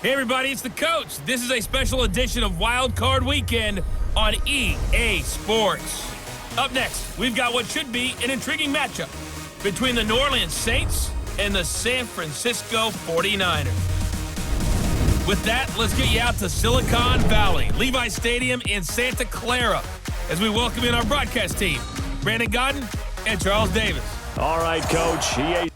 Hey everybody, it's the coach. This is a special edition of Wild Card Weekend on EA Sports. Up next, we've got what should be an intriguing matchup between the New Orleans Saints and the San Francisco 49ers. With that, let's get you out to Silicon Valley, Levi Stadium in Santa Clara, as we welcome in our broadcast team, Brandon Godden and Charles Davis. All right, Coach. EA.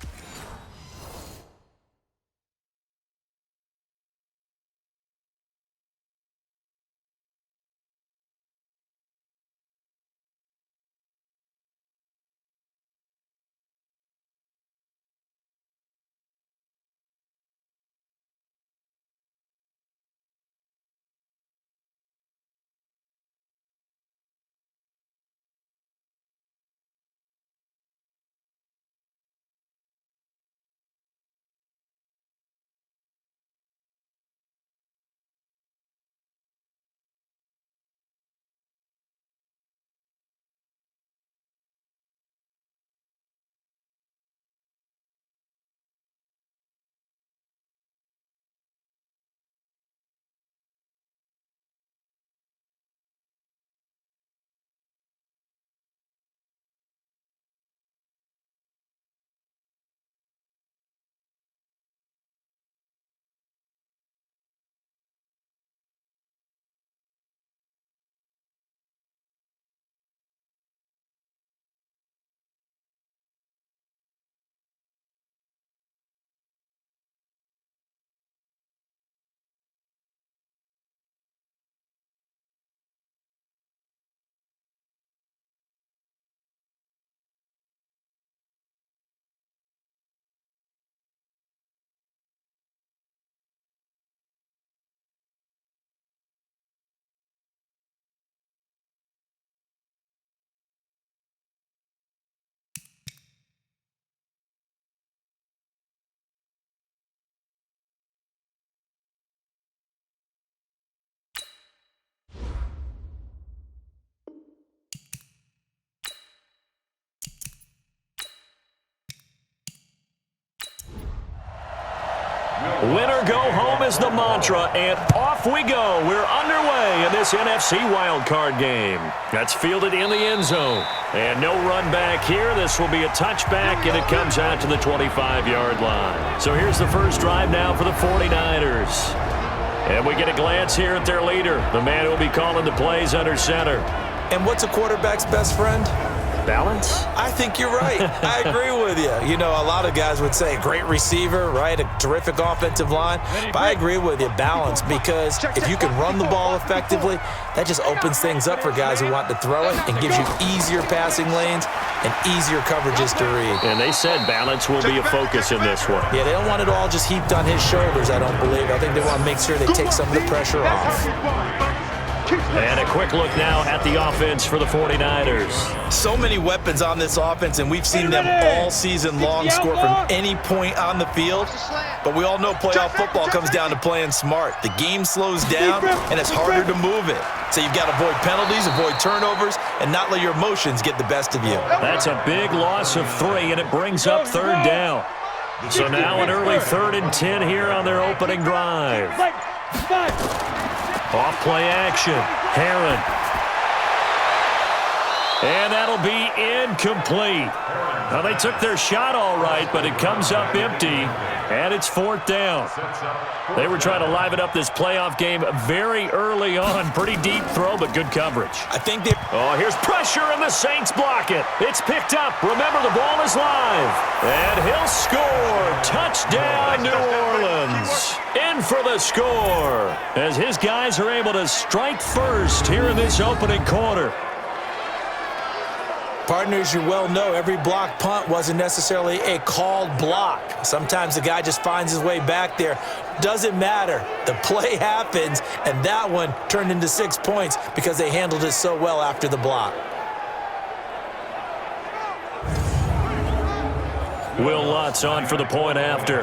Winner go home is the mantra, and off we go. We're underway in this NFC wildcard game. That's fielded in the end zone. And no run back here. This will be a touchback, and it comes out to the 25-yard line. So here's the first drive now for the 49ers. And we get a glance here at their leader, the man who will be calling the plays under center. And what's a quarterback's best friend? Balance? I think you're right. I agree with you. You know, a lot of guys would say great receiver, right? A terrific offensive line. But I agree with you, balance, because if you can run the ball effectively, that just opens things up for guys who want to throw it and gives you easier passing lanes and easier coverages to read. And they said balance will be a focus in this one. Yeah, they don't want it all just heaped on his shoulders, I don't believe. I think they want to make sure they take some of the pressure off. And a quick look now at the offense for the 49ers. So many weapons on this offense, and we've seen them all season long score from any point on the field. But we all know playoff football comes down to playing smart. The game slows down, and it's harder to move it. So you've got to avoid penalties, avoid turnovers, and not let your emotions get the best of you. That's a big loss of 3, and it brings up third down. So now an early 3rd and 10 here on their opening drive. Off play action. Herron. And that'll be incomplete. Now, they took their shot all right, but it comes up empty, and it's 4th down. They were trying to liven up this playoff game very early on. Pretty deep throw, but good coverage. I think they... Oh, here's pressure, and the Saints block it. It's picked up. Remember, the ball is live. And he'll score. Touchdown, New Orleans. In for the score, as his guys are able to strike first here in this opening quarter. Partners, you well know every block punt wasn't necessarily a called block. Sometimes the guy just finds his way back there. Doesn't matter. The play happens, and that one turned into 6 points because they handled it so well after the block. Will Lutz on for the point after.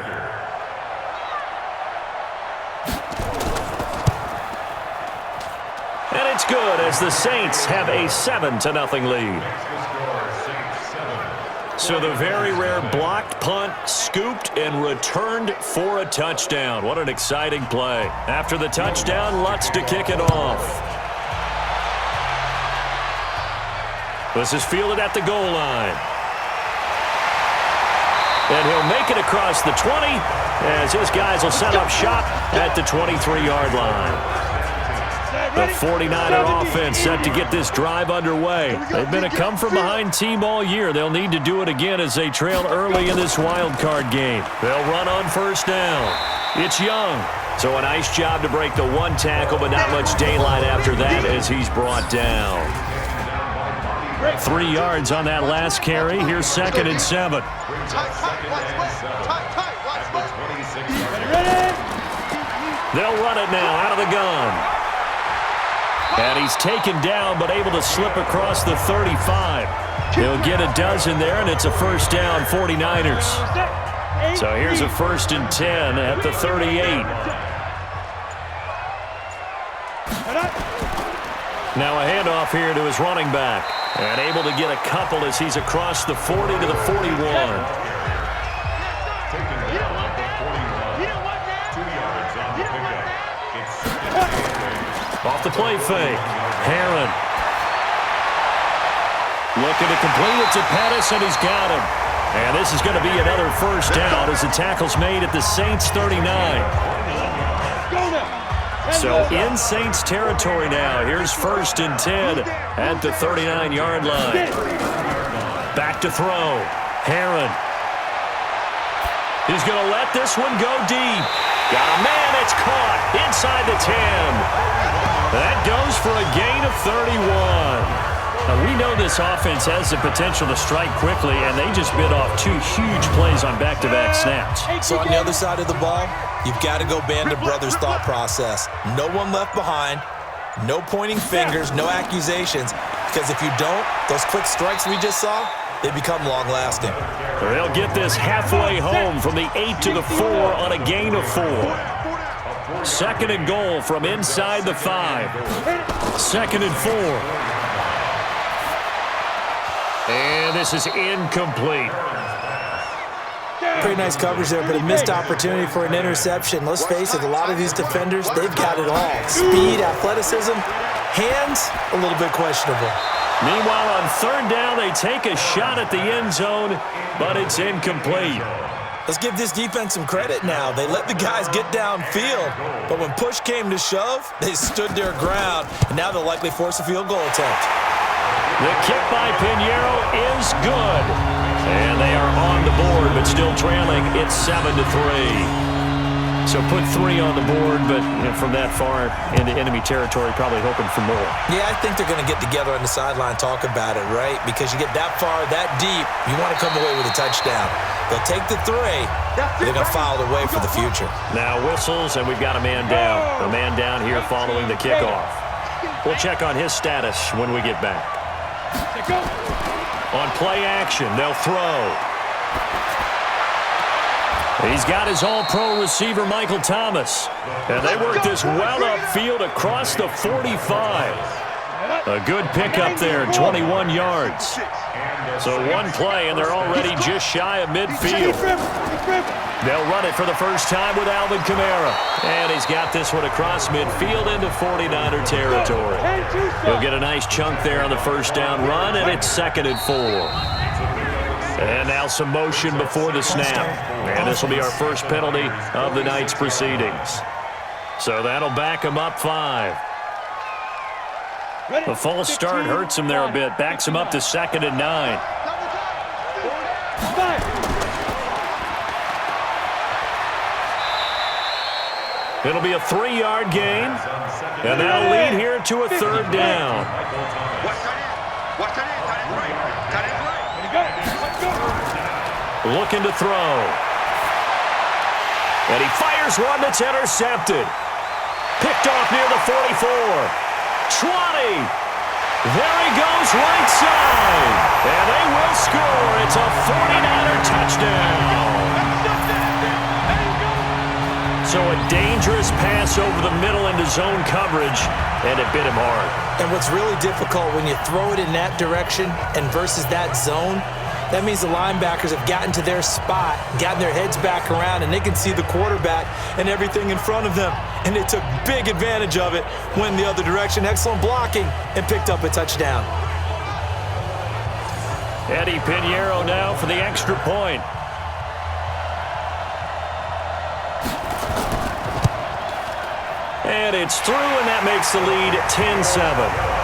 And it's good as the Saints have a 7-0 lead. So the very rare blocked punt, scooped, and returned for a touchdown. What an exciting play. After the touchdown, Lutz to kick it off. This is fielded at the goal line. And he'll make it across the 20 as his guys will set up shop at the 23-yard line. The 49er offense set to get this drive underway. They've been a come-from-behind team all year. They'll need to do it again as they trail early in this wild card game. They'll run on first down. It's Young. So a nice job to break the one tackle, but not much daylight after that as he's brought down. 3 yards on that last carry. Here's 2nd and 7. They'll run it now out of the gun. And he's taken down, but able to slip across the 35. He'll get a dozen there, and it's a first down, 49ers. So here's a 1st and 10 at the 38. Now a handoff here to his running back. And able to get a couple as he's across the 40 to the 41. Off the play fake. Herron. Looking to complete it to Pettis, and he's got him. And this is going to be another first down as the tackle's made at the Saints 39. So in Saints territory now. Here's 1st and 10 at the 39-yard line. Back to throw. Herron. He's going to let this one go deep. Got a man, it's caught inside the 10. That goes for a gain of 31. Now, we know this offense has the potential to strike quickly, and they just bit off 2 huge plays on back-to-back snaps. So on the other side of the ball, you've got to go Band of Brothers thought process. No one left behind, no pointing fingers, no accusations, because if you don't, those quick strikes we just saw, they become long-lasting. They'll get this halfway home from the 8 to the 4 on a gain of 4. 2nd and goal from inside the 5. 2nd and 4. And this is incomplete. Pretty nice coverage there, but a missed opportunity for an interception. Let's face it, a lot of these defenders, they've got it all. Speed, athleticism, hands, a little bit questionable. Meanwhile, on 3rd down, they take a shot at the end zone, but it's incomplete. Let's give this defense some credit now. They let the guys get downfield, but when push came to shove, they stood their ground, and now they'll likely force a field goal attempt. The kick by Pinheiro is good. And they are on the board, but still trailing. It's 7-3. So put 3 on the board, but from that far into enemy territory, probably hoping for more. Yeah, I think they're going to get together on the sideline, talk about it, right? Because you get that far, that deep, you want to come away with a touchdown. They'll take the 3. They're going to file their way for the future. Now whistles, and we've got a man down. A man down here following the kickoff. We'll check on his status when we get back. On play action, they'll throw. He's got his all-pro receiver, Michael Thomas. And they work this well upfield across the 45. A good pickup there, 21 yards. So one play, and they're already just shy of midfield. They'll run it for the first time with Alvin Kamara. And he's got this one across midfield into 49er territory. He'll get a nice chunk there on the first down run, and it's 2nd and 4. And now some motion before the snap. And this will be our first penalty of the night's proceedings. So that'll back him up 5. The false start hurts him there a bit. Backs him up to 2nd and 9. It'll be a 3-yard gain. And that'll lead here to a 3rd down. Looking to throw. And he fires one that's intercepted. Picked off near the 44. 20. There he goes right side. And they will score. It's a 49er touchdown. So a dangerous pass over the middle into zone coverage, and it bit him hard. And what's really difficult when you throw it in that direction and versus that zone, That means the linebackers have gotten to their spot, gotten their heads back around, and they can see the quarterback and everything in front of them. And they took big advantage of it, went the other direction, excellent blocking, and picked up a touchdown. Eddie Pinheiro now for the extra point. And it's through, and that makes the lead 10-7.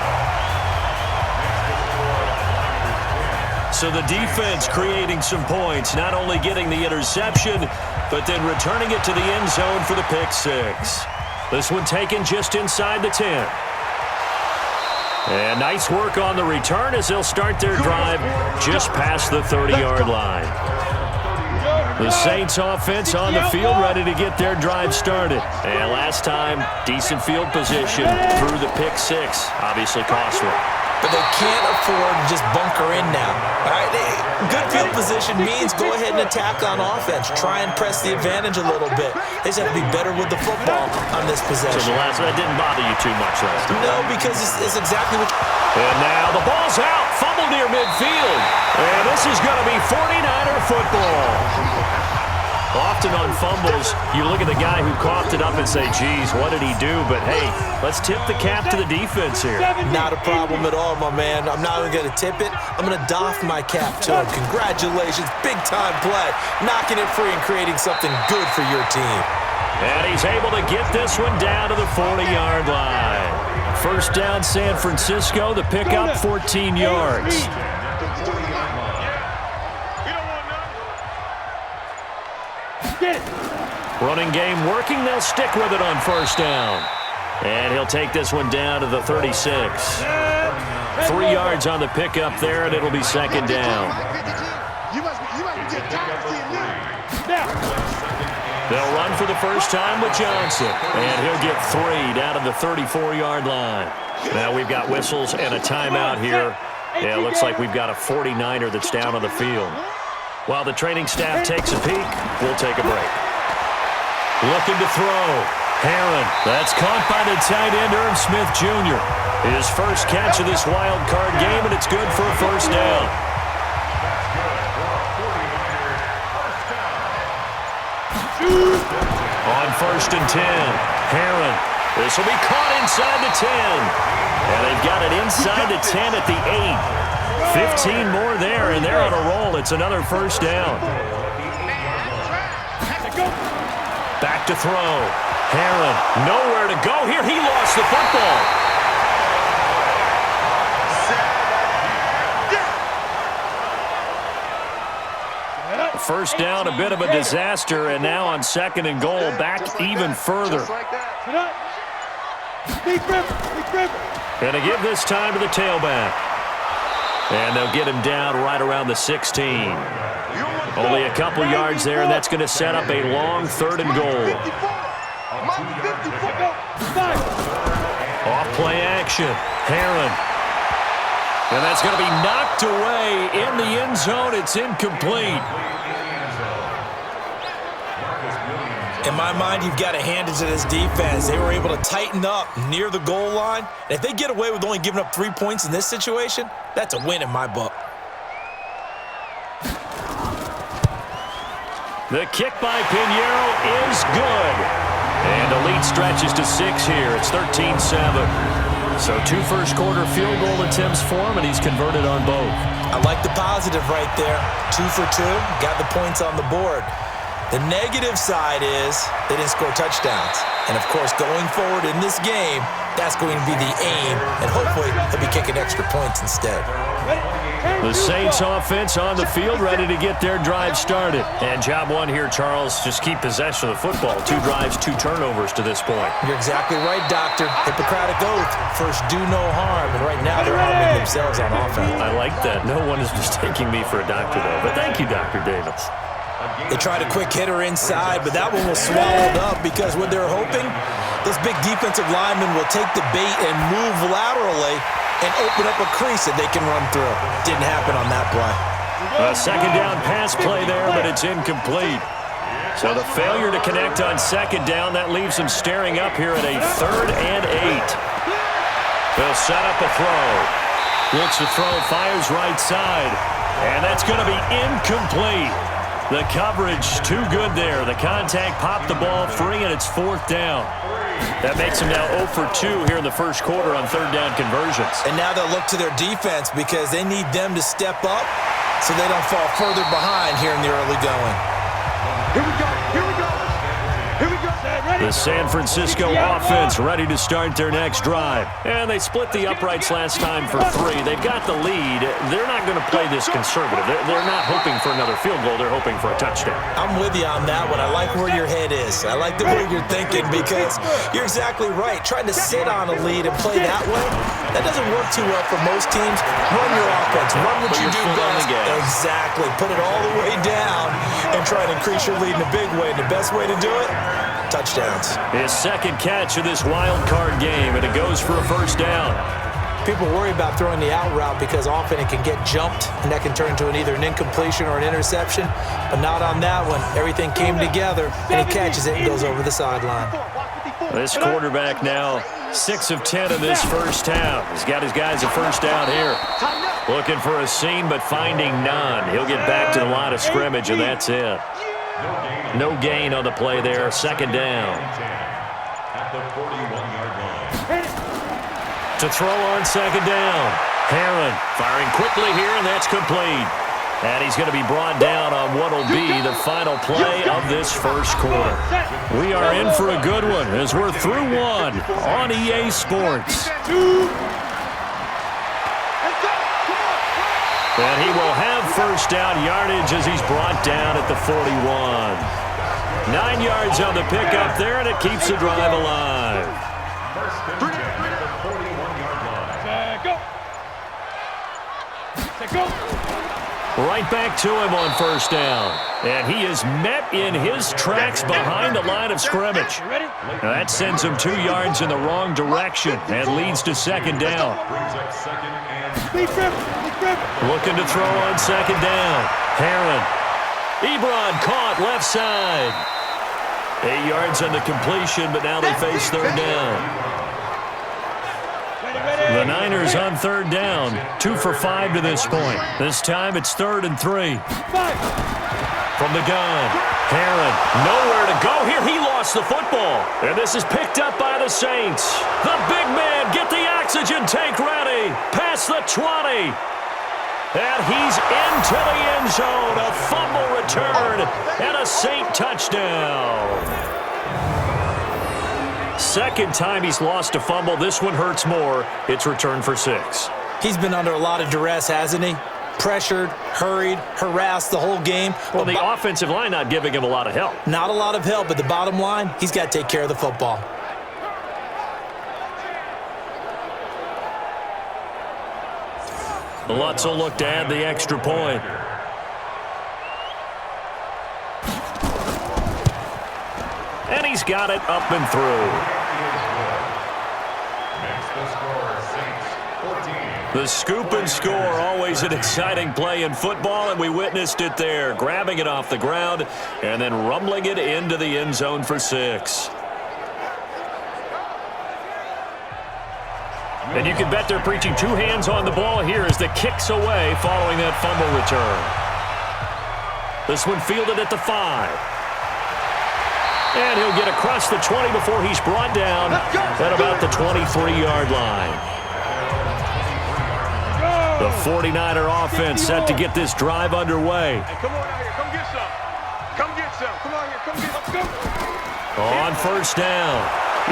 So the defense creating some points, not only getting the interception, but then returning it to the end zone for the pick six. This one taken just inside the 10. And nice work on the return as they'll start their drive just past the 30-yard line. The Saints offense on the field ready to get their drive started. And last time, decent field position through the pick six. Obviously costly. But they can't afford to just bunker in now. All right, good field position means go ahead and attack on offense. Try and press the advantage a little bit. They just have to be better with the football on this possession. So the last one didn't bother you too much last time. No, because it's exactly what. And now the ball's out, fumbled near midfield. And this is going to be 49er football. Often on fumbles, you look at the guy who coughed it up and say, geez, what did he do? But, hey, let's tip the cap to the defense here. Not a problem at all, my man. I'm not even going to tip it. I'm going to doff my cap to him. Congratulations. Big-time play. Knocking it free and creating something good for your team. And he's able to get this one down to the 40-yard line. First down, San Francisco. The pickup, 14 yards. Running game working. They'll stick with it on first down. And he'll take this one down to the 36. 3 yards on the pickup there, and it'll be second down. They'll run for the first time with Johnson. And he'll get 3 down to the 34-yard line. Now we've got whistles and a timeout here. Yeah, it looks like we've got a 49er that's down on the field. While the training staff takes a peek, we'll take a break. Looking to throw. Herron. That's caught by the tight end, Irv Smith Jr. His first catch of this wild card game, and it's good for a first down. On first and 10, Herron. This will be caught inside the 10. And they've got it inside the 10 at the 8. 15 more there, and they're on a roll. It's another first down. Back to throw. Herron, nowhere to go here. He lost the football. First down, a bit of a disaster, and now on second and goal, back even further. Going to give this time to the tailback. And they'll get him down right around the 16. Only a couple yards there, and that's going to set up a long third and goal. Off play action. Herron. And that's going to be knocked away in the end zone. It's incomplete. In my mind, you've got to hand it to this defense. They were able to tighten up near the goal line. And if they get away with only giving up 3 points in this situation, that's a win in my book. The kick by Pinheiro is good. And the lead stretches to 6 here. It's 13-7. So 2 first-quarter field goal attempts for him, and he's converted on both. I like the positive right there. 2 for 2. Got the points on the board. The negative side is they didn't score touchdowns. And, of course, going forward in this game, that's going to be the aim, and hopefully they'll be kicking extra points instead. The Saints offense on the field ready to get their drive started. And job one here, Charles, just keep possession of the football. 2 drives, 2 turnovers to this point. You're exactly right, Doctor. Hippocratic oath. First, do no harm. And right now they're harming themselves on offense. I like that. No one is mistaking me for a doctor, though. But thank you, Dr. Davis. They tried a quick hitter inside, but that one was swallowed up because what they're hoping, those big defensive linemen will take the bait and move laterally and open up a crease that they can run through. Didn't happen on that play. A second down pass play there, but it's incomplete. So the failure to connect on second down, that leaves them staring up here at a 3rd and 8. They'll set up a throw. Looks to throw, fires right side. And that's going to be incomplete. The coverage too good there. The contact popped the ball free, and it's 4th down. That makes them now 0 for 2 here in the first quarter on 3rd down conversions. And now they'll look to their defense because they need them to step up so they don't fall further behind here in the early going. Here we go. Here we go. Here we go. The San Francisco offense ready to start their next drive. And they split the uprights last time for 3. They've got the lead. They're not going to play this conservative. They're not hoping for another field goal. They're hoping for a touchdown. I'm with you on that one. I like where your head is. I like the way you're thinking because you're exactly right. Trying to sit on a lead and play that way, that doesn't work too well for most teams. Run your offense. Run what you do best. Exactly. Put it all the way down and try to increase your lead in a big way. And the best way to do it, touchdowns. His second catch of this wild card game, and it goes for a 1st down. People worry about throwing the out route because often it can get jumped, and that can turn into either an incompletion or an interception, but not on that one. Everything came together, and he catches it and goes over the sideline. This quarterback now 6 of 10 in this first half. He's got his guys a 1st down here. Looking for a seam, but finding none. He'll get back to the line of scrimmage, and that's it. No gain on the play there. 2nd down. To throw on 2nd down. Herron firing quickly here, and that's complete. And he's going to be brought down on what will be the final play of this first quarter. We are in for a good one as we're through 1 on EA Sports. And he will have 1st down yardage as he's brought down at the 41. 9 yards on the pickup there, and it keeps the drive alive. Right back to him on 1st down. And he is met in his tracks behind the line of scrimmage. Now that sends him 2 yards in the wrong direction and leads to 2nd down. Looking to throw on 2nd down. Herron. Ebron caught left side. 8 yards on the completion, but now they face 3rd down. The Niners on 3rd down. 2 for 5 to this point. This time it's 3rd and 3. From the gun. Herron, nowhere to go here. He lost the football. And this is picked up by the Saints. The big man, get the oxygen tank ready. Past the 20. And he's into the end zone. A fumble return and a Saint touchdown. 2nd time he's lost a fumble. This one hurts more. It's returned for 6. He's been under a lot of duress, hasn't he? Pressured, hurried, harassed the whole game. Well, the offensive line not giving him a lot of help. Not a lot of help, but the bottom line, he's got to take care of the football. Lutz will look to add the extra point. And he's got it up and through. The scoop and score, always an exciting play in football, and we witnessed it there. Grabbing it off the ground and then rumbling it into the end zone for 6. And you can bet they're preaching 2 hands on the ball here as the kick's away following that fumble return. This one fielded at the 5. And he'll get across the 20 before he's brought down at about the 23-yard line. The 49er offense set to get this drive underway. Hey, come on out here. Come get some. Come get some. Come on here. Come get some. On 1st down,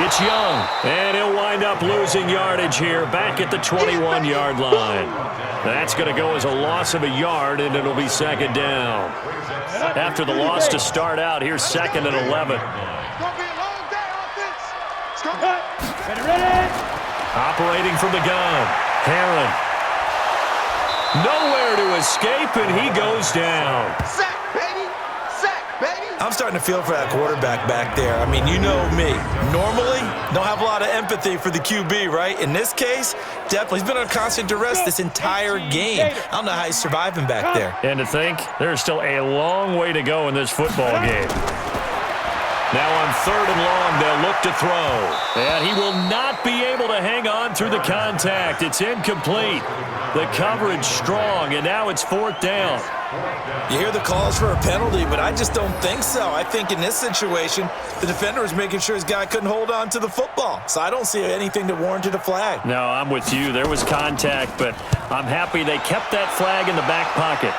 it's Young. And he'll wind up losing yardage here back at the 21-yard line. That's going to go as a loss of a yard, and it'll be 2nd down. After the loss to start out, here's 2nd and 11. It's going to be a long day, offense. It's going to be ready. Operating from the gun, Herron. Nowhere to escape, and he goes down. Sack, baby. Sack, baby. I'm starting to feel for that quarterback back there. I mean, you know me. Normally, don't have a lot of empathy for the QB, right? In this case, definitely. He's been under constant duress this entire game. I don't know how he's surviving back there. And to think, there's still a long way to go in this football game. Now on 3rd and long, they'll look to throw. And he will not be able to hang on through the contact. It's incomplete. The coverage strong, and now it's 4th down. You hear the calls for a penalty, but I just don't think so. I think in this situation, the defender was making sure his guy couldn't hold on to the football. So I don't see anything that warranted a flag. No, I'm with you. There was contact, but I'm happy they kept that flag in the back pocket.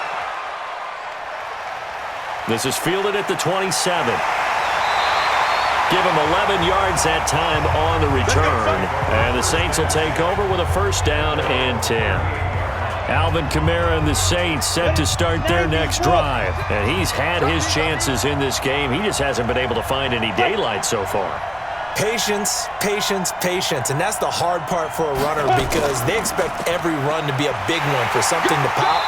This is fielded at the 27. Give him 11 yards that time on the return. And the Saints will take over with a 1st down and 10. Alvin Kamara and the Saints set to start their next drive. And he's had his chances in this game. He just hasn't been able to find any daylight so far. Patience, patience, patience. And that's the hard part for a runner because they expect every run to be a big one for something to pop.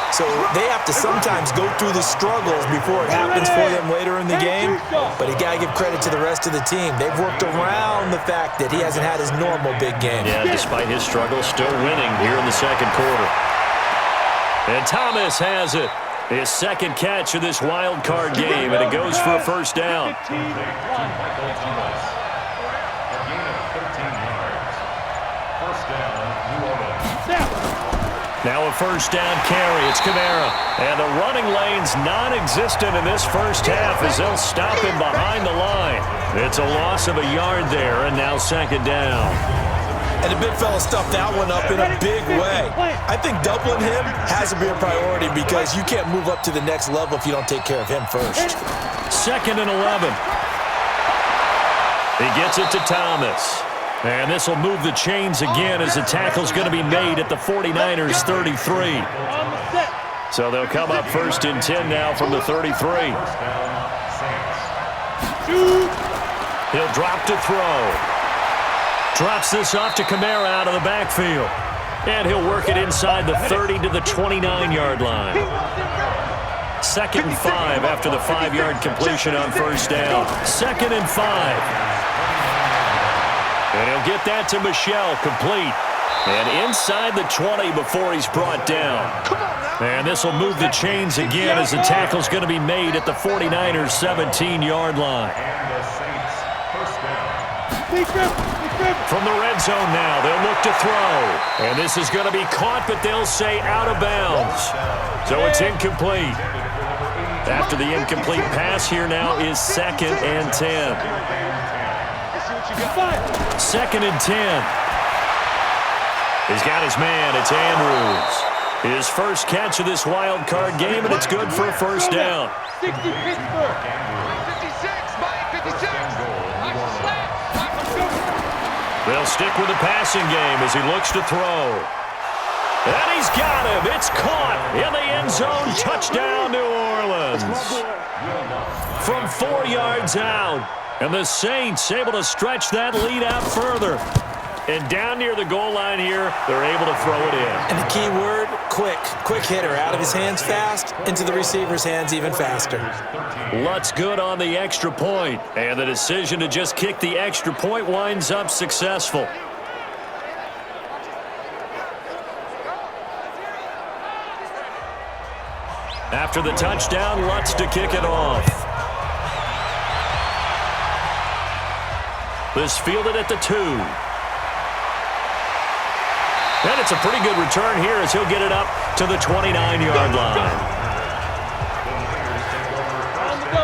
So they have to sometimes go through the struggles before it happens for them later in the game. But you got to give credit to the rest of the team. They've worked around the fact that he hasn't had his normal big game. Yeah, despite his struggles, still winning here in the 2nd quarter. And Thomas has it. His 2nd catch of this wild card game, and it goes for a 1st down. Now a 1st down carry. It's Kamara. And the running lane's non-existent in this 1st half as they'll stop him behind the line. It's a loss of a yard there, and now 2nd down. And the big fella stuffed that one up in a big way. I think doubling him has to be a priority because you can't move up to the next level if you don't take care of him first. 2nd and 11. He gets it to Thomas. And this will move the chains again as the tackle's going to be made at the 49ers 33. So they'll come up 1st and 10 now from the 33. He'll drop to throw. Drops this off to Kamara out of the backfield. And he'll work it inside the 30 to the 29-yard line. 2nd and 5 after the 5-yard completion on 1st down. 2nd and 5. And he'll get that to Michel, complete. And inside the 20 before he's brought down. And this will move the chains again as the tackle's going to be made at the 49ers 17-yard line. From the red zone now, they'll look to throw. And this is going to be caught, but they'll say out of bounds. So it's incomplete. After the incomplete pass, here now is 2nd and 10. 2nd and 10. He's got his man. It's Andrews. His 1st catch of this wild card game, and it's good for a 1st down. 60 Pittsburgh. 56, Mike, 56. They'll stick with the passing game as he looks to throw. And he's got him. It's caught in the end zone. Touchdown, New Orleans. From 4 yards out. And the Saints able to stretch that lead out further. And down near the goal line here, they're able to throw it in. And the key word, quick. Quick hitter. Out of his hands fast, into the receiver's hands even faster. Lutz good on the extra point. And the decision to just kick the extra point winds up successful. After the touchdown, Lutz to kick it off. This fielded at the 2. And it's a pretty good return here as he'll get it up to the 29-yard line.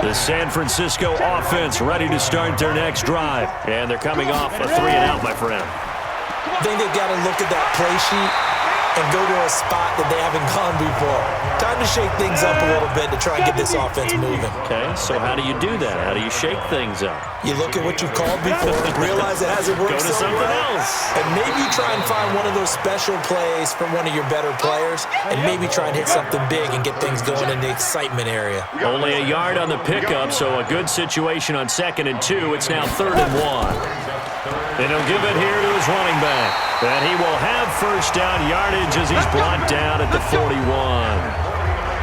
The San Francisco offense ready to start their next drive. And they're coming off a 3-and-out, my friend. I think they've got to look at that play sheet and go to a spot that they haven't gone before. Time to shake things up a little bit to try and get this offense moving. Okay, so how do you do that? How do you shake things up? You look at what you've called before, realize it hasn't worked Go to so something well, else. and maybe try and find one of those special plays from one of your better players, and maybe try and hit something big and get things going in the excitement area. Only a yard on the pickup, so a good situation on 2nd and 2. It's now 3rd and 1. And he'll give it here to his running back. And he will have 1st down yardage as he's brought down at the 41.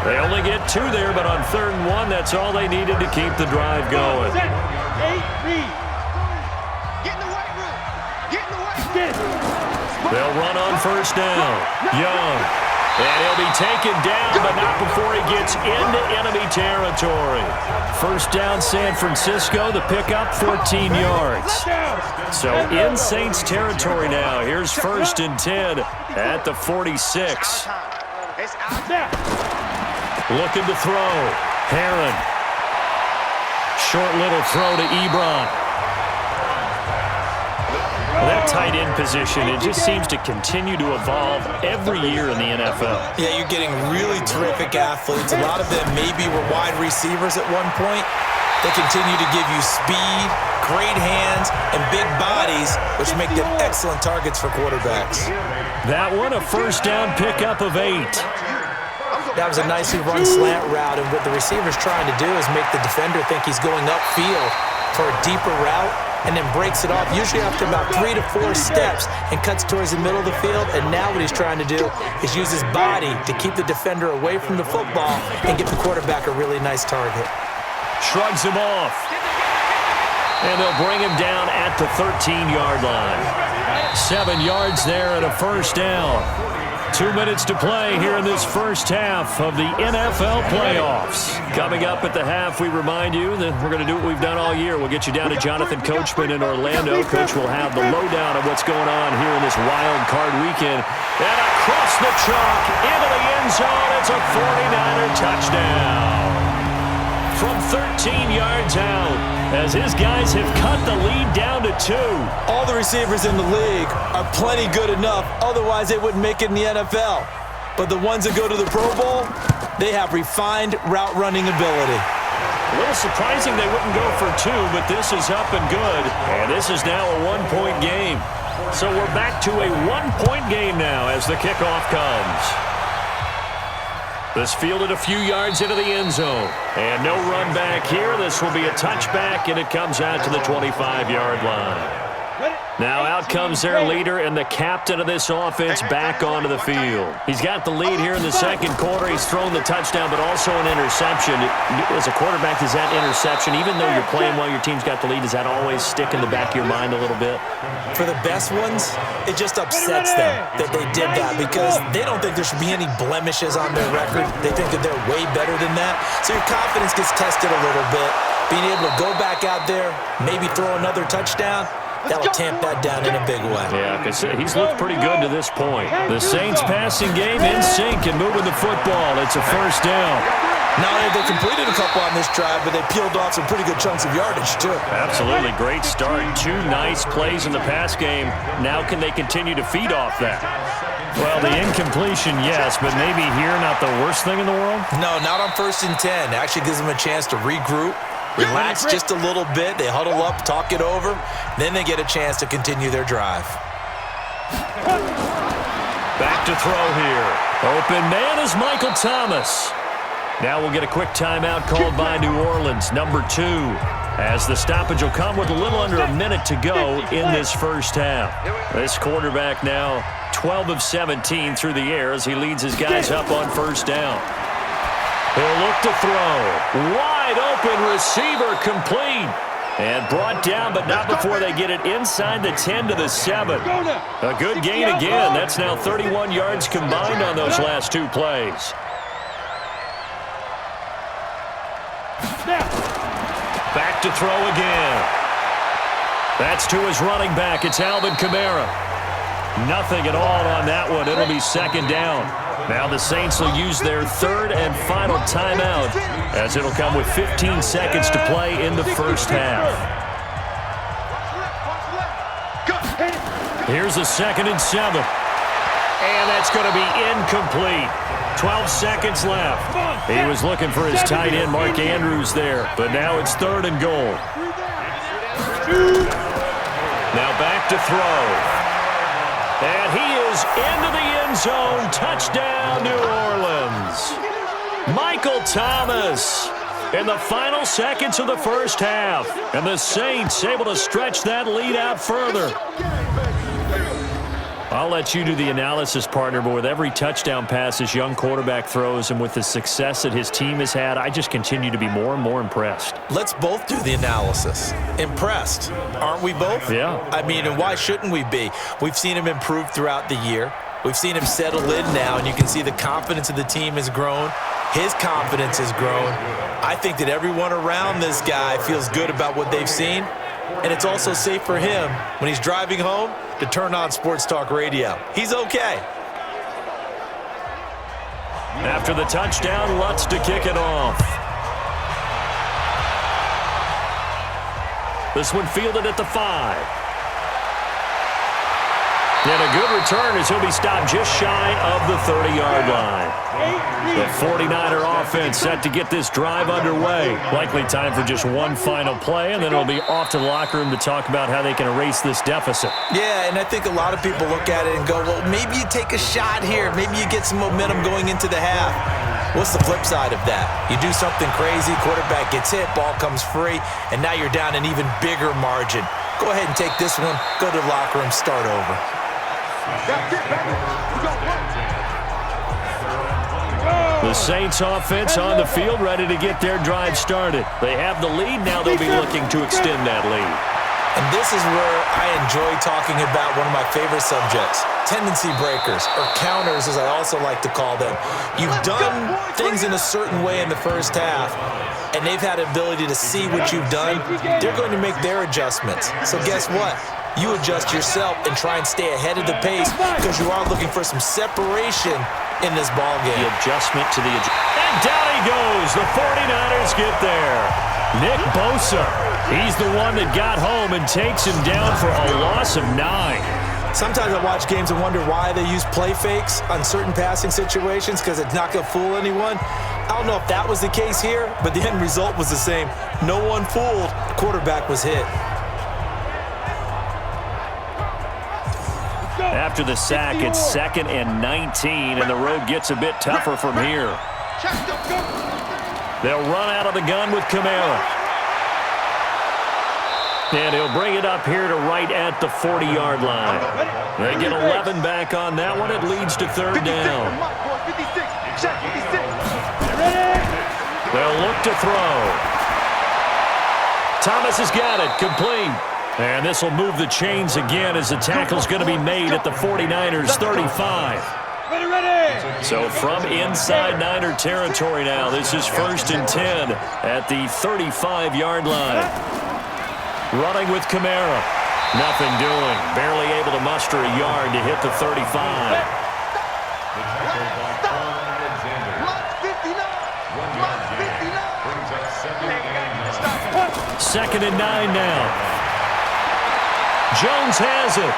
They only get 2 there, but on 3rd and 1, that's all they needed to keep the drive going. Get in the weight room. Get in the weight room. They'll run on 1st down. Young And he'll be taken down, but not before he gets into enemy territory. First down, San Francisco. The pickup, 14 yards. So in Saints territory now. Here's 1st and 10 at the 46. Looking to throw. Heron. Short little throw to Ebron. That tight end position, it just seems to continue to evolve every year in the NFL. Yeah, you're getting really terrific athletes. A lot of them maybe were wide receivers at one point. They continue to give you speed, great hands, and big bodies, which make them excellent targets for quarterbacks. That one, a first down pickup of 8. That was a nicely run slant route, and what the receiver's trying to do is make the defender think he's going upfield for a deeper route, and then breaks it off, usually after about 3 to 4 steps, and cuts towards the middle of the field. And now what he's trying to do is use his body to keep the defender away from the football and get the quarterback a really nice target. Shrugs him off. And they'll bring him down at the 13-yard line. 7 yards there and a first down. 2 minutes to play here in this first half of the NFL playoffs. Coming up at the half, we remind you that we're going to do what we've done all year. We'll get you down to Jonathan Coachman in Orlando. Coach will have the lowdown of what's going on here in this wild card weekend. And across the chalk, into the end zone, it's a 49er touchdown. From 13 yards out, as his guys have cut the lead down to 2. All the receivers in the league are plenty good enough, otherwise they wouldn't make it in the NFL. But the ones that go to the Pro Bowl, they have refined route running ability. A little surprising they wouldn't go for 2, but this is up and good. And this is now a 1-point game. So we're back to a 1-point game now as the kickoff comes. This fielded a few yards into the end zone. And no run back here. This will be a touchback, and it comes out to the 25-yard line. Now out comes their leader and the captain of this offense back onto the field. He's got the lead here in the second quarter. He's thrown the touchdown, but also an interception. As a quarterback, does that interception, even though you're playing while your team's got the lead, does that always stick in the back of your mind a little bit? For the best ones, it just upsets them that they did that because they don't think there should be any blemishes on their record. They think that they're way better than that. So your confidence gets tested a little bit. Being able to go back out there, maybe throw another touchdown, that'll tamp that down in a big way. Yeah, because he's looked pretty good to this point. The Saints passing game in sync and moving the football. It's a first down. Not only have they completed a couple on this drive, but they peeled off some pretty good chunks of yardage, too. Absolutely. Great start. 2 nice plays in the pass game. Now can they continue to feed off that? Well, the incompletion, yes, but maybe here not the worst thing in the world? No, not on 1st and 10. It actually gives them a chance to regroup, relax just a little bit. They huddle up, talk it over. Then they get a chance to continue their drive. Back to throw here. Open man is Michael Thomas. Now we'll get a quick timeout called by New Orleans, number 2, as the stoppage will come with a little under a minute to go in this first half. This quarterback now 12 of 17 through the air as he leads his guys up on first down. He'll look to throw. Wide open receiver complete. And brought down, but not before they get it inside the 10 to the 7. A good gain again. That's now 31 yards combined on those last 2 plays. Back to throw again. That's to his running back. It's Alvin Kamara. Nothing at all on that one. It'll be second down. Now the Saints will use their 3rd and final timeout as it'll come with 15 seconds to play in the first half. Here's a 2nd and 7. And that's going to be incomplete. 12 seconds left. He was looking for his tight end, Mark Andrews, there. But now it's 3rd and goal. Now back to throw. And he is into the end zone. Touchdown, New Orleans. Michael Thomas in the final seconds of the first half. And the Saints able to stretch that lead out further. I'll let you do the analysis, partner, but with every touchdown pass this young quarterback throws and with the success that his team has had, I just continue to be more and more impressed. Let's both do the analysis. Impressed, aren't we both? Yeah. I mean, and why shouldn't we be? We've seen him improve throughout the year. We've seen him settle in now, and you can see the confidence of the team has grown. His confidence has grown. I think that everyone around this guy feels good about what they've seen, and it's also safe for him when he's driving home to turn on Sports Talk Radio. He's okay. After the touchdown, Lutz to kick it off. This one fielded at the 5. And a good return as he'll be stopped just shy of the 30-yard line. The 49er offense set to get this drive underway. Likely time for just one final play, and then it'll be off to the locker room to talk about how they can erase this deficit. Yeah, and I think a lot of people look at it and go, well, maybe you take a shot here. Maybe you get some momentum going into the half. What's the flip side of that? You do something crazy, quarterback gets hit, ball comes free, and now you're down an even bigger margin. Go ahead and take this one, go to the locker room, start over. That's it, baby. We go. The Saints offense on the field ready to get their drive started. They have the lead. Now they'll be looking to extend that lead. And this is where I enjoy talking about one of my favorite subjects, tendency breakers, or counters as I also like to call them. You've done things in a certain way in the first half, and they've had the ability to see what you've done. They're going to make their adjustments. So guess what? You adjust yourself and try and stay ahead of the pace because you are looking for some separation in this ball game. The adjustment to the and down he goes. The 49ers get there. Nick Bosa, he's the one that got home and takes him down for a loss of 9. Sometimes I watch games and wonder why they use play fakes on certain passing situations because it's not going to fool anyone. I don't know if that was the case here, but the end result was the same. No one fooled. The quarterback was hit. After the sack, it's 2nd and 19, and the road gets a bit tougher from here. They'll run out of the gun with Kamara. And he'll bring it up here to right at the 40-yard line. They get 11 back on that one. It leads to 3rd down. They'll look to throw. Thomas has got it. Complete. And this will move the chains again as the tackle's going to be made at the 49ers' 35. So from inside Niner territory now, this is 1st and 10 at the 35-yard line. Running with Kamara. Nothing doing. Barely able to muster a yard to hit the 35. 2nd and 9 now. Jones has it.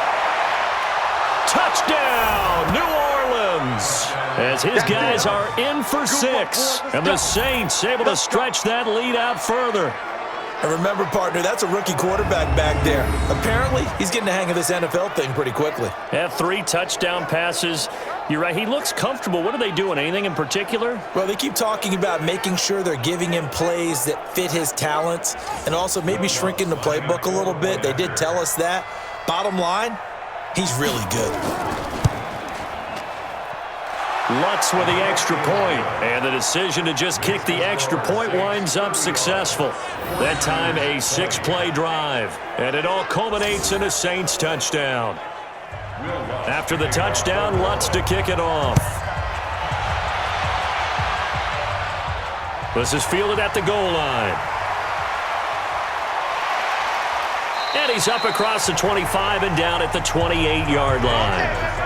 Touchdown, New Orleans. As his guys are in for 6. And the Saints able to stretch that lead out further. And remember, partner, that's a rookie quarterback back there. Apparently, he's getting the hang of this NFL thing pretty quickly. Had 3 touchdown passes. You're right, he looks comfortable. What are they doing? Anything in particular? Well, they keep talking about making sure they're giving him plays that fit his talents and also maybe shrinking the playbook a little bit. They did tell us that. Bottom line, he's really good. Lutz with the extra point, and the decision to just kick the extra point winds up successful. That time a 6-play drive, and it all culminates in a Saints touchdown. After the touchdown, Lutz to kick it off. This is fielded at the goal line. And he's up across the 25 and down at the 28-yard line.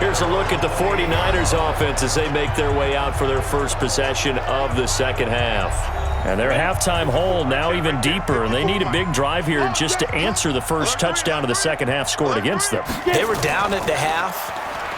Here's a look at the 49ers offense as they make their way out for their first possession of the second half. And their halftime hole now even deeper, and they need a big drive here just to answer the first touchdown of the second half scored against them. They were down at the half.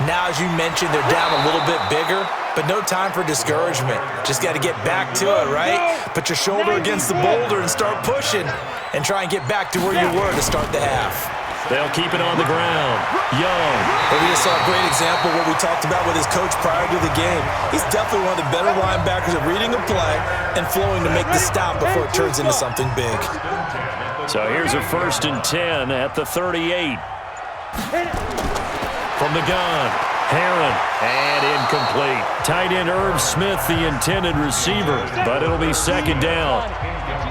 Now, as you mentioned, they're down a little bit bigger, but no time for discouragement. Just got to get back to it, right? Put your shoulder against the boulder and start pushing and try and get back to where you were to start the half. They'll keep it on the ground. Young. But we just saw a great example of what we talked about with his coach prior to the game. He's definitely one of the better linebackers at reading a play and flowing to make the stop before it turns into something big. So here's a 1st and 10 at the 38. From the gun, Herron, and incomplete. Tight end Irv Smith, the intended receiver, but it'll be 2nd down.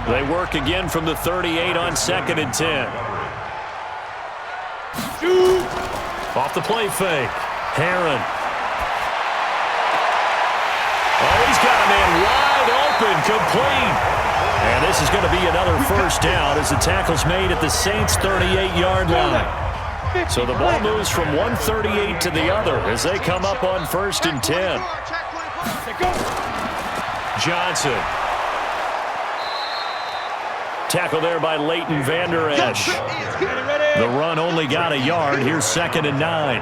They work again from the 38 on 2nd and 10. Off the play fake. Herron. Oh, he's got a man wide open, complete. And this is going to be another first down as the tackle's made at the Saints' 38-yard line. So the ball moves from one 38 to the other as they come up on 1st and 10. Johnson. Tackle there by Leighton Vander Esch. The run only got a yard. Here's 2nd and 9.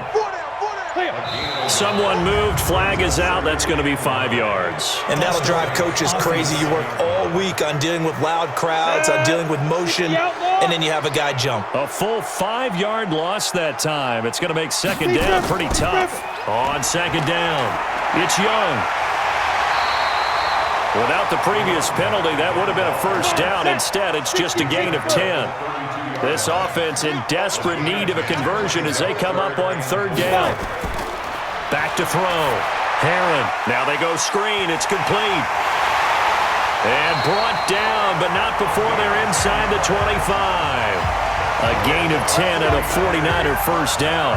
Someone moved. Flag is out. That's going to be 5 yards. And that'll drive coaches crazy. You work all week on dealing with loud crowds, on dealing with motion, and then you have a guy jump. A full 5-yard loss that time. It's going to make 2nd down pretty tough. On 2nd down, it's Young. Without the previous penalty, that would have been a first down. Instead, it's just a gain of 10. This offense in desperate need of a conversion as they come up on 3rd down. Back to throw. Herron. Now they go screen. It's complete. And brought down, but not before they're inside the 25. A gain of 10 and a 49er first down.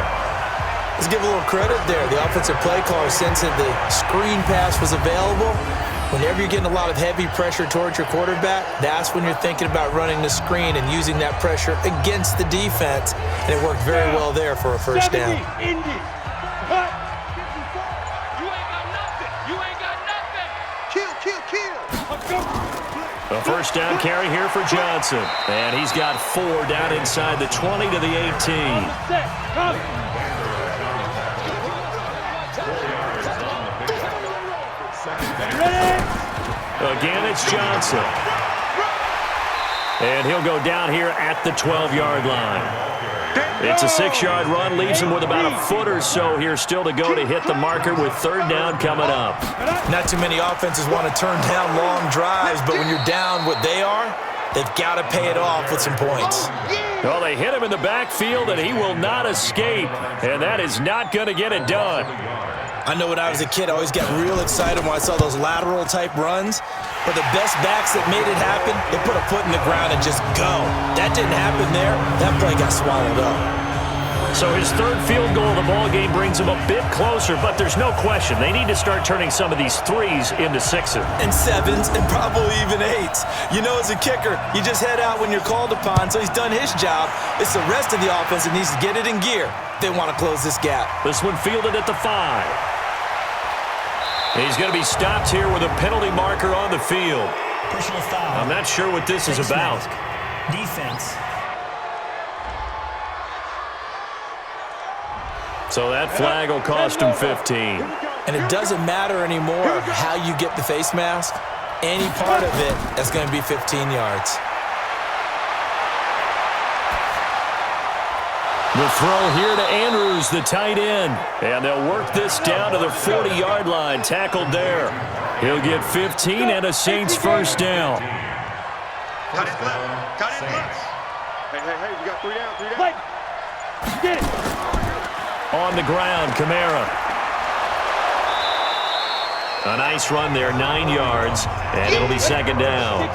Let's give a little credit there. The offensive play caller sensed that the screen pass was available. Whenever you're getting a lot of heavy pressure towards your quarterback, that's when you're thinking about running the screen and using that pressure against the defense. And it worked very well there for a first down. A first down carry here for Johnson. And he's got 4 down inside the 20 to the 18. Again, it's Johnson. And he'll go down here at the 12-yard line. It's a 6-yard run, leaves him with about a foot or so here still to go to hit the marker with 3rd down coming up. Not too many offenses want to turn down long drives, but when you're down what they are, they've got to pay it off with some points. Well, they hit him in the backfield, and he will not escape, and that is not going to get it done. I know when I was a kid, I always got real excited when I saw those lateral-type runs. But the best backs that made it happen, they put a foot in the ground and just go. That didn't happen there. That play got swallowed up. So his 3rd field goal of the ball game brings him a bit closer, but there's no question they need to start turning some of these 3s into 6s. And 7s, and probably even 8s. You know, as a kicker, you just head out when you're called upon, so he's done his job. It's the rest of the offense that needs to get it in gear if they want to close this gap. This one fielded at the 5. He's going to be stopped here with a penalty marker on the field. Personal foul. I'm not sure what this is about. Defense. So that flag will cost him 15. And it doesn't matter anymore how you get the face mask. Any part of it, that's going to be 15 yards. The throw here to Andrews, the tight end. And they'll work this down to the 40-yard line, tackled there. He'll get 15 and a Saints first down. Cut it left. Cut it left. Hey, we got 3 down, 3 down. Get it. On the ground, Kamara. A nice run there, 9 yards, and it'll be 2nd down.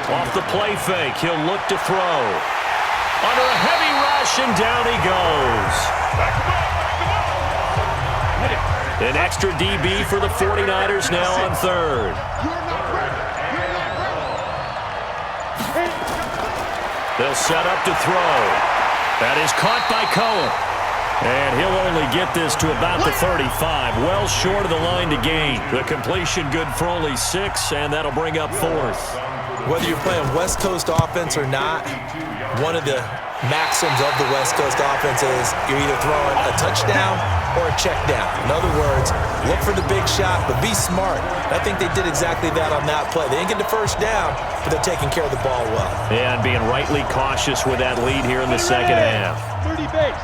Off the play fake, he'll look to throw. Under a heavy rush, and down he goes. An extra DB for the 49ers now on 3rd. They'll set up to throw. That is caught by Cohen. And he'll only get this to about the 35, well short of the line to gain. The completion good for only 6, and that'll bring up 4th. Whether you're playing West Coast offense or not, one of the maxims of the West Coast offense is you're either throwing a touchdown or a check down. In other words, look for the big shot, but be smart. I think they did exactly that on that play. They didn't get the first down, but they're taking care of the ball well. And being rightly cautious with that lead here in the second half.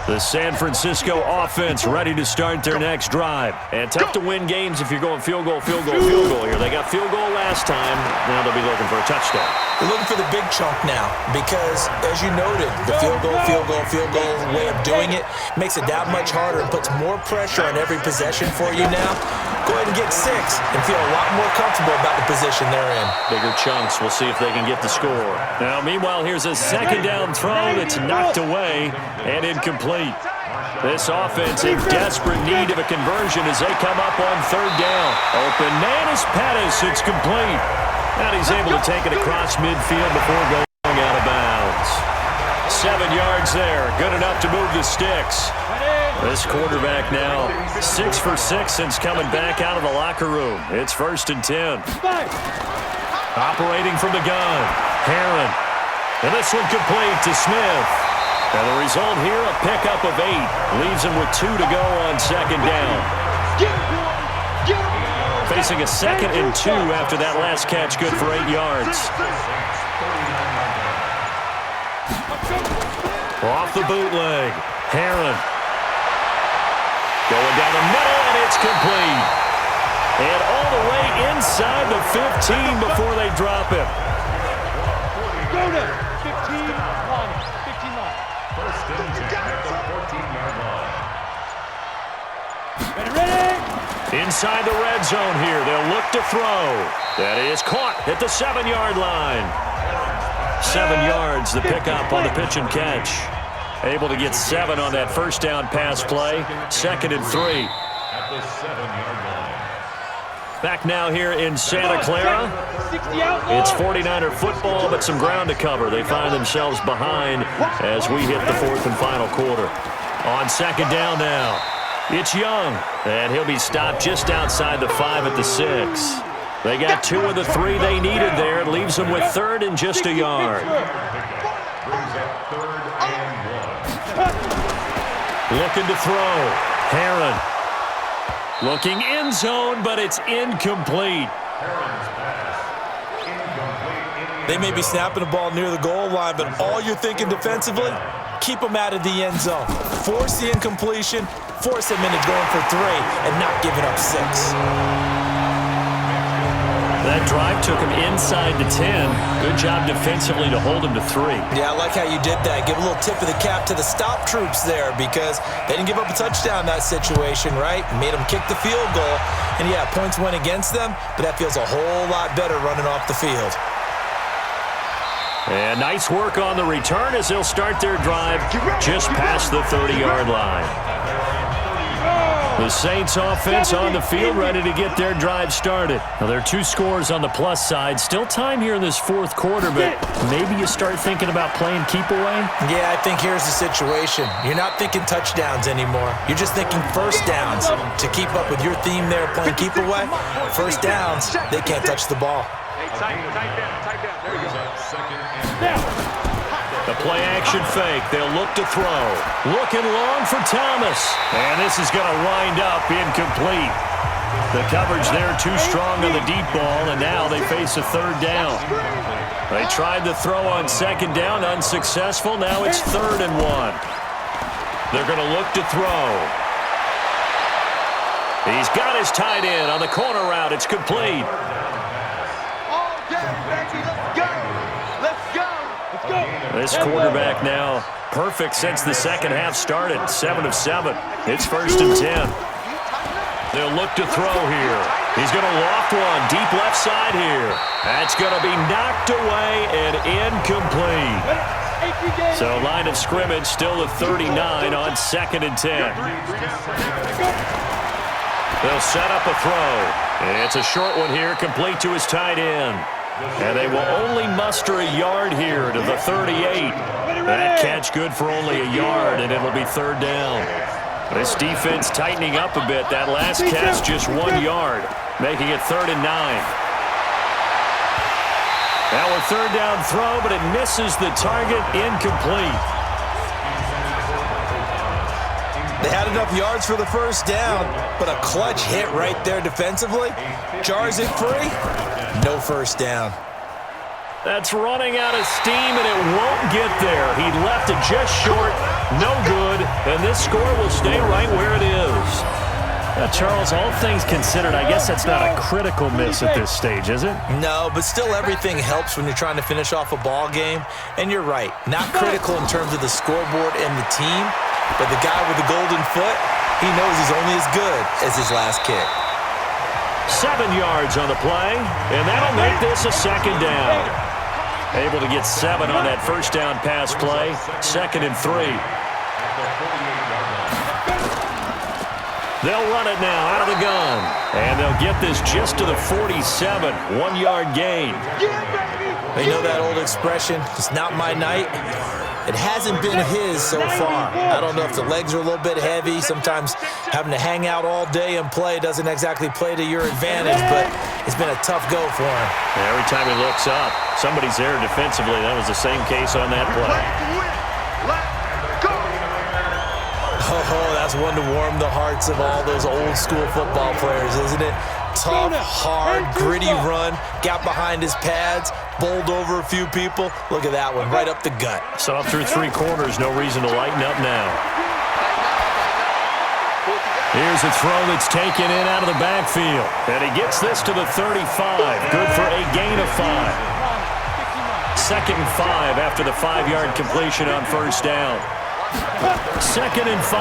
The San Francisco offense ready to start their next drive. And tough to win games if you're going field goal here. They got field goal last time. Now they'll be looking for a touchdown. They're looking for the big chunk now because, as you noted, the field goal way of doing it makes it that much harder and puts more pressure on every possession for you now, go ahead and get 6 and feel a lot more comfortable about the position they're in. Bigger chunks. We'll see if they can get the score. Now, meanwhile, here's a second down throw that's knocked away and incomplete. This offense in desperate need of a conversion as they come up on third down. Open man is Pettis. It's complete. And he's able to take it across midfield before going out of bounds. 7 yards there. Good enough to move the sticks. This quarterback now 6 for 6 since coming back out of the locker room. It's 1st and 10. Operating from the gun, Herron. And this one complete to Smith. And the result here, a pickup of 8. Leaves him with 2 to go on second down. Facing a 2nd and 2 after that last catch, good for 8 yards. Off the bootleg, Herron. Going down the middle, and it's complete. And all the way inside the 15 before they drop it. Go to 15 line. 15 line. First and 10 at the 14-yard line. Ready? Inside the red zone here, they'll look to throw. That is caught at the 7-yard line. 7 yards, the pickup on the pitch and catch. Able to get 7 on that first down pass play. 2nd and 3. At the 7-yard line. Back now here in Santa Clara. It's 49er football, but some ground to cover. They find themselves behind as we hit the 4th and final quarter. On second down now, it's Young, and he'll be stopped just outside the 5 at the 6. They got 2 of the 3 they needed there. It leaves them with 3rd and just a yard. Brings up 3rd and 1. Looking to throw. Herron. Looking end zone, but it's incomplete. They may be snapping the ball near the goal line, but all you're thinking defensively, keep them out of the end zone. Force the incompletion, force them into going for 3, and not giving up 6. That drive took him inside the 10. Good job defensively to hold him to 3. Yeah, I like how you did that. Give a little tip of the cap to the stop troops there because they didn't give up a touchdown in that situation, right? Made them kick the field goal. And, yeah, points went against them, but that feels a whole lot better running off the field. And nice work on the return as they'll start their drive just past the 30-yard line. The Saints offense on the field, ready to get their drive started. Now, there are 2 scores on the plus side. Still time here in this 4th quarter, but maybe you start thinking about playing keep away? Yeah, I think here's the situation. You're not thinking touchdowns anymore. You're just thinking first downs. To keep up with your theme there, playing keep away, first downs, they can't touch the ball. Hey, tight down. There you go. 2nd and 1. The play-action fake. They'll look to throw. Looking long for Thomas. And this is going to wind up incomplete. The coverage there too strong on the deep ball, and now they face a 3rd down. They tried to throw on 2nd down, unsuccessful. Now it's 3rd and 1. They're going to look to throw. He's got his tight end on the corner route. It's complete. This quarterback now perfect since the second half started. 7 of 7. It's 1st and 10. They'll look to throw here. He's going to loft one deep left side here. That's going to be knocked away and incomplete. So line of scrimmage still the 39 on 2nd and 10. They'll set up a throw. It's a short one here, complete to his tight end. And they will only muster a yard here to the 38. That catch good for only a yard, and it'll be 3rd down. This defense tightening up a bit. That last catch just 1 yard, making it 3rd and 9. Now a 3rd down throw, but it misses the target, incomplete. They had enough yards for the first down, but a clutch hit right there defensively. Jars it free. No first down. That's running out of steam, and it won't get there. He left it just short. No good. And this score will stay right where it is. Charles, all things considered, I guess that's not a critical miss at this stage, is it? No, but still everything helps when you're trying to finish off a ball game. And you're right, not critical in terms of the scoreboard and the team, but the guy with the golden foot, He knows he's only as good as his last kick. 7 yards on the play, and that'll make this a second down. Able to get 7 on that first down pass play. 2nd and 3. They'll run it now out of the gun. And they'll get this just to the 47. 1-yard gain. You know that old expression, it's not my night? It hasn't been his so far. I don't know if the legs are a little bit heavy. Sometimes having to hang out all day and play doesn't exactly play to your advantage, but it's been a tough go for him. Every time he looks up, somebody's there defensively. That was the same case on that play. Oh, that's one to warm the hearts of all those old school football players, isn't it? Tough, hard, gritty run, got behind his pads, bowled over a few people. Look at that one, right up the gut. Saw through 3 quarters, no reason to lighten up now. Here's a throw that's taken in out of the backfield. And he gets this to the 35. Good for a gain of 5. 2nd and 5 after the 5-yard completion on first down. 2nd and 5.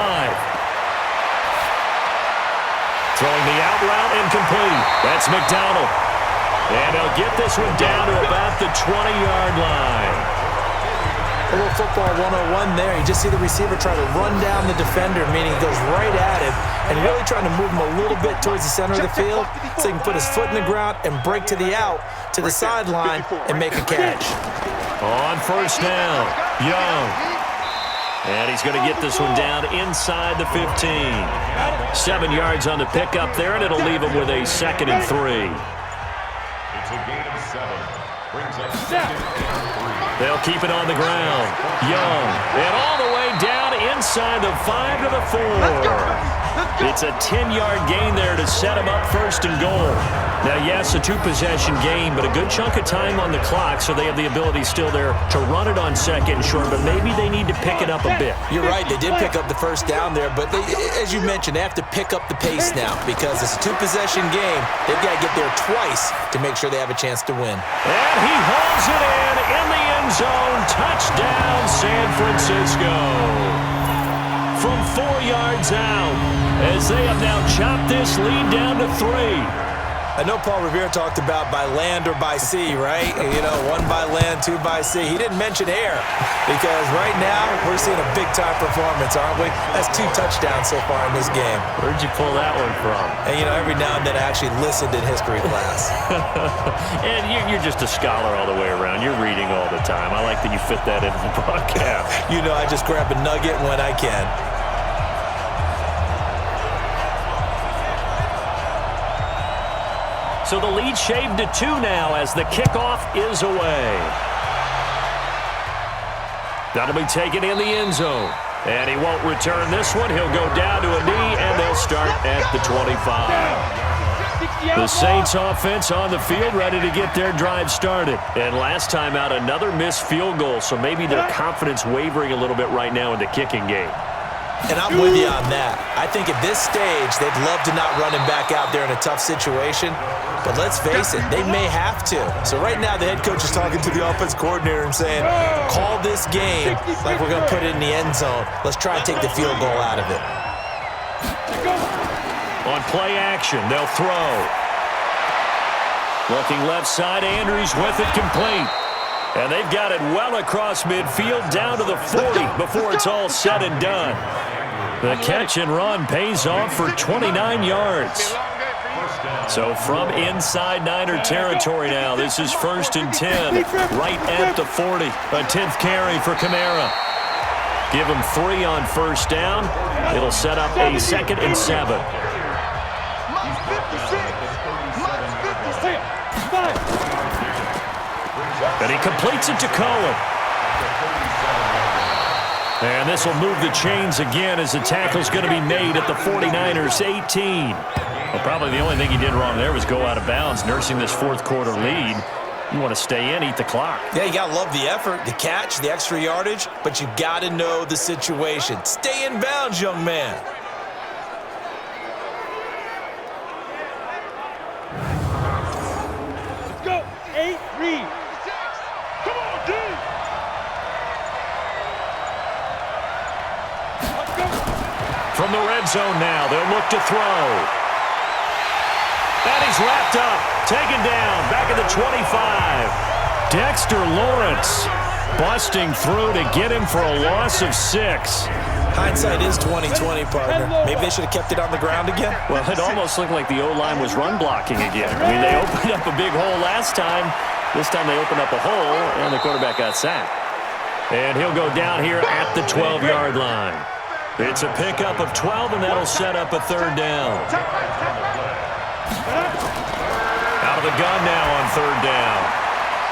Throwing the out route incomplete. That's McDonald. And they'll get this one down to about the 20-yard line. A little football 101 there. You just see the receiver try to run down the defender, meaning he goes right at him and really trying to move him a little bit towards the center of the field so he can put his foot in the ground and break to the out, to the sideline, and make a catch. On first down, Young. And he's going to get this one down inside the 15. 7 yards on the pickup there, and it'll leave him with a 2nd and 3. It's a gain of 7. Brings up 2nd and 3. They'll keep it on the ground. Young. And all the way down inside the 5 to the 4. It's a 10-yard gain there to set him up 1st and goal. Now, yes, a 2-possession game, but a good chunk of time on the clock, so they have the ability still there to run it on 2nd and short, but maybe they need to pick it up a bit. You're right. They did pick up the first down there, but they, as you mentioned, they have to pick up the pace now because it's a 2-possession game. They've got to get there twice to make sure they have a chance to win. And he hauls it in the end zone. Touchdown, San Francisco. From 4 yards out, as they have now chopped this lead down to 3. I know Paul Revere talked about by land or by sea, right? You know, 1 by land, 2 by sea. He didn't mention air because right now we're seeing a big-time performance, aren't we? That's 2 touchdowns so far in this game. Where'd you pull that one from? And, you know, every now and then I actually listened in history class. And you're just a scholar all the way around. You're reading all the time. I like that you fit that into the broadcast. You know, I just grab a nugget when I can. So the lead shaved to 2 now as the kickoff is away. That'll be taken in the end zone. And he won't return this one. He'll go down to a knee, and they'll start at the 25. The Saints offense on the field ready to get their drive started. And last time out, another missed field goal, so maybe their confidence wavering a little bit right now in the kicking game. And I'm with you on that. I think at this stage, they'd love to not run him back out there in a tough situation. But let's face it, they may have to. So right now, the head coach is talking to the offense coordinator and saying, call this game like we're going to put it in the end zone. Let's try and take the field goal out of it. On play action, they'll throw. Looking left side, Andrews with it complete. And they've got it well across midfield down to the 40 before it's all said and done. The catch and run pays off for 29 yards. So from inside Niner territory now, this is 1st and 10, right at the 40. A 10th carry for Kamara. Give him 3 on first down. It'll set up a 2nd and 7. And he completes it to Cohen. And this will move the chains again as the tackle's going to be made at the 49ers 18. Well, probably the only thing he did wrong there was go out of bounds, nursing this 4th quarter lead. You want to stay in, eat the clock. Yeah, you got to love the effort, the catch, the extra yardage, but you got to know the situation. Stay in bounds, young man. Let's go. 8, read. Come on, dude. From the red zone now. They'll look to throw. And he's wrapped up. Taken down. Back at the 25. Dexter Lawrence busting through to get him for a loss of 6. Hindsight is 20/20, partner. Maybe they should have kept it on the ground again. Well, it almost looked like the O-line was run blocking again. I mean, they opened up a big hole last time. This time they opened up a hole, and the quarterback got sacked. And he'll go down here at the 12-yard line. It's a pickup of 12, and that'll set up a 3rd down. Out of the gun now on 3rd down.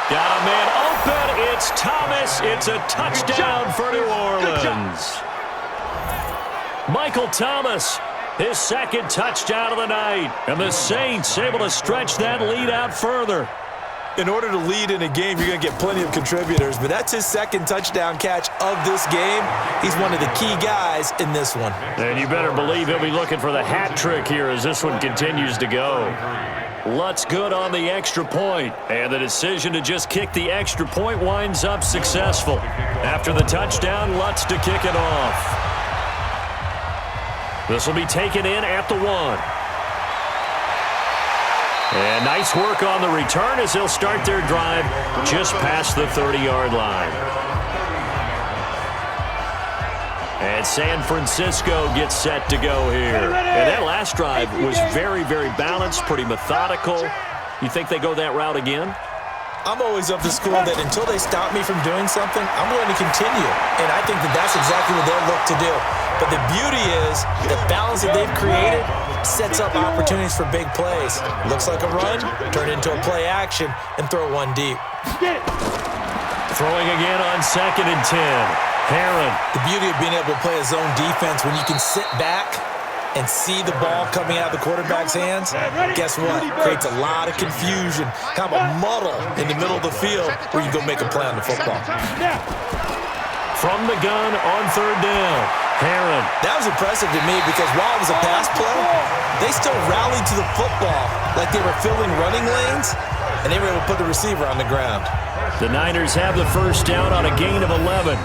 Got a man open. It's Thomas. It's a touchdown for New Orleans. Michael Thomas, his 2nd touchdown of the night. And the Saints able to stretch that lead out further. In order to lead in a game, you're going to get plenty of contributors, but that's his 2nd touchdown catch of this game. He's one of the key guys in this one. And you better believe he'll be looking for the hat trick here as this one continues to go. Lutz good on the extra point, and the decision to just kick the extra point winds up successful. After the touchdown, Lutz to kick it off. This will be taken in at the 1. And nice work on the return as they'll start their drive just past the 30-yard line. And San Francisco gets set to go here. And that last drive was very, very balanced, pretty methodical. You think they go that route again? I'm always of the school that until they stop me from doing something, I'm going to continue. And I think that that's exactly what they'll look to do. But the beauty is the balance that they've created sets up opportunities for big plays. Looks like a run, turn it into a play action, and throw one deep. Throwing again on 2nd and 10. Herron. The beauty of being able to play a zone defense when you can sit back and see the ball coming out of the quarterback's hands, guess what? Creates a lot of confusion, kind of a muddle in the middle of the field where you go make a play on the football. From the gun on 3rd down, Herron. That was impressive to me because while it was a pass play, they still rallied to the football like they were filling running lanes, and they were able to put the receiver on the ground. The Niners have the 1st down on a gain of 11.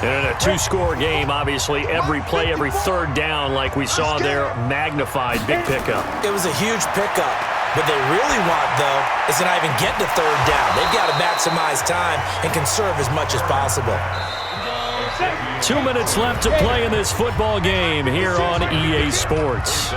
And in a 2-score game, obviously, every play, every 3rd down, like we saw there, magnified, big pickup. It was a huge pickup. What they really want, though, is to not even get to 3rd down. They've got to maximize time and conserve as much as possible. 2 minutes left to play in this football game here on EA Sports.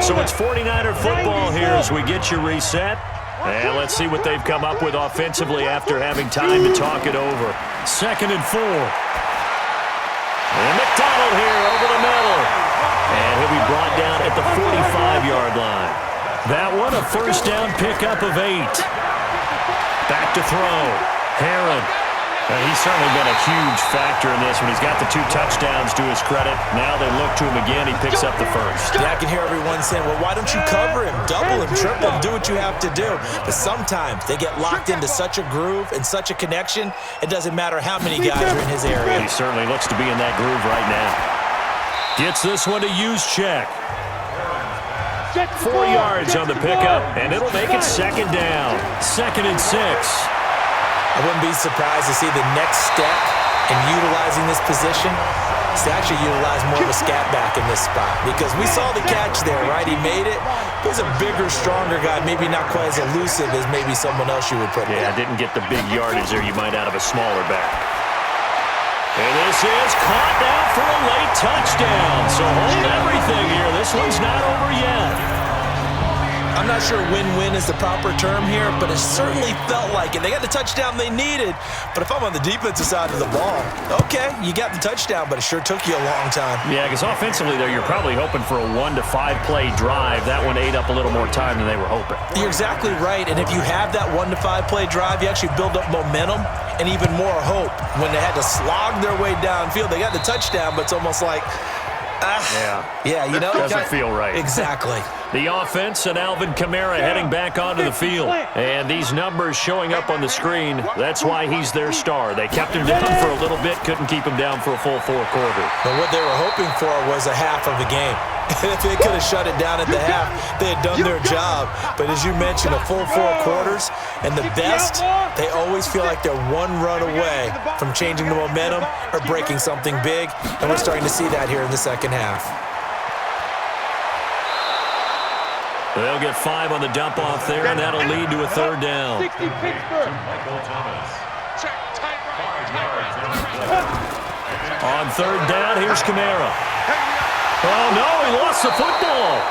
So it's 49er football here as we get you reset. And let's see what they've come up with offensively after having time to talk it over. 2nd and 4. And McDonald here over the middle. And he'll be brought down at the 45-yard line. That one a 1st down pickup of 8. Back to throw. Herron. He's certainly been a huge factor in this when he's got the 2 touchdowns to his credit. Now they look to him again. He picks up the 1st. Yeah, I can hear everyone saying, well, why don't you cover him, double him, triple him, do what you have to do. But sometimes they get locked into such a groove and such a connection, it doesn't matter how many guys are in his area. He certainly looks to be in that groove right now. Gets this one to use check. 4 yards on the pickup, and it'll make it 2nd down. 2nd and 6. I wouldn't be surprised to see the next step in utilizing this position is to actually utilize more of a scat back in this spot. Because we saw the catch there, right? He made it. He's a bigger, stronger guy, maybe not quite as elusive as maybe someone else you would put there. Yeah, didn't get the big yardage there you might out of a smaller back. And this is caught down for a late touchdown. So hold everything here. This one's not over yet. I'm not sure win-win is the proper term here, but it certainly felt like it. They got the touchdown they needed, but if I'm on the defensive side of the ball, okay, you got the touchdown, but it sure took you a long time. Yeah, because offensively there, you're probably hoping for a 1 to 5 play drive. That one ate up a little more time than they were hoping. You're exactly right, and if you have that 1 to 5 play drive, you actually build up momentum and even more hope. When they had to slog their way downfield, they got the touchdown, but it's almost like, yeah, you know, doesn't feel right. Exactly. The offense and Alvin Kamara heading back onto the field. And these numbers showing up on the screen, that's why he's their star. They kept him down for a little bit, couldn't keep him down for a full 4 quarters. But what they were hoping for was a half of the game. And if they could have shut it down at the half, they had done their job. But as you mentioned, a full 4 quarters, and the best, they always feel like they're one run away from changing the momentum or breaking something big, and we're starting to see that here in the second half. They'll get 5 on the dump-off there, and that'll lead to a 3rd down. 60 Pittsburgh. Michael Thomas. On 3rd down, here's Kamara. Oh, no, he lost the football.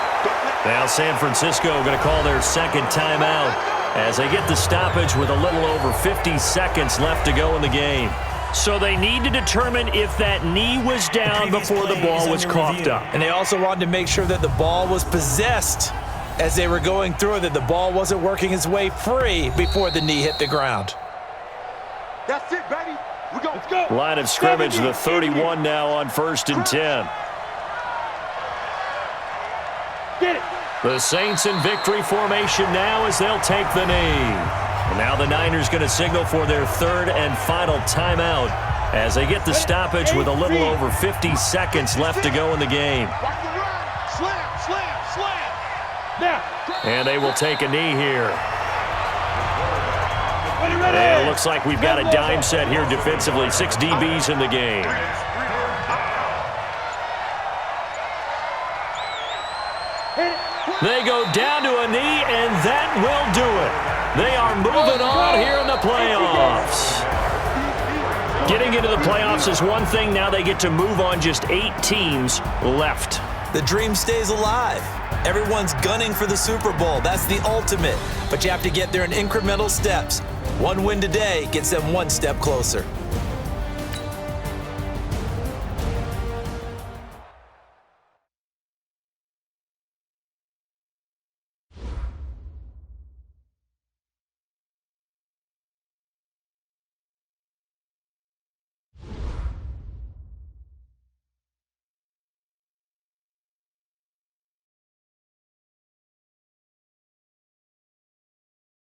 Now San Francisco going to call their 2nd timeout as they get the stoppage with a little over 50 seconds left to go in the game. So they need to determine if that knee was down before the ball was coughed up. And they also wanted to make sure that the ball was possessed as they were going through it, that the ball wasn't working its way free before the knee hit the ground. That's it, baby. We go. Let's go. Line of scrimmage, the 31 now on 1st and 10. Get it. The Saints in victory formation now as they'll take the knee. And now the Niners going to signal for their 3rd and final timeout as they get the stoppage with a little over 50 seconds left to go in the game. Slam, slam, slam. Now. And they will take a knee here. Ready. And it looks like we've got a dime set here defensively. 6 DBs in the game. They go down to a knee, and that will do it. They are moving on here in the playoffs. Getting into the playoffs is one thing. Now they get to move on. Just 8 teams left. The dream stays alive. Everyone's gunning for the Super Bowl. That's the ultimate. But you have to get there in incremental steps. One win today gets them 1 step closer.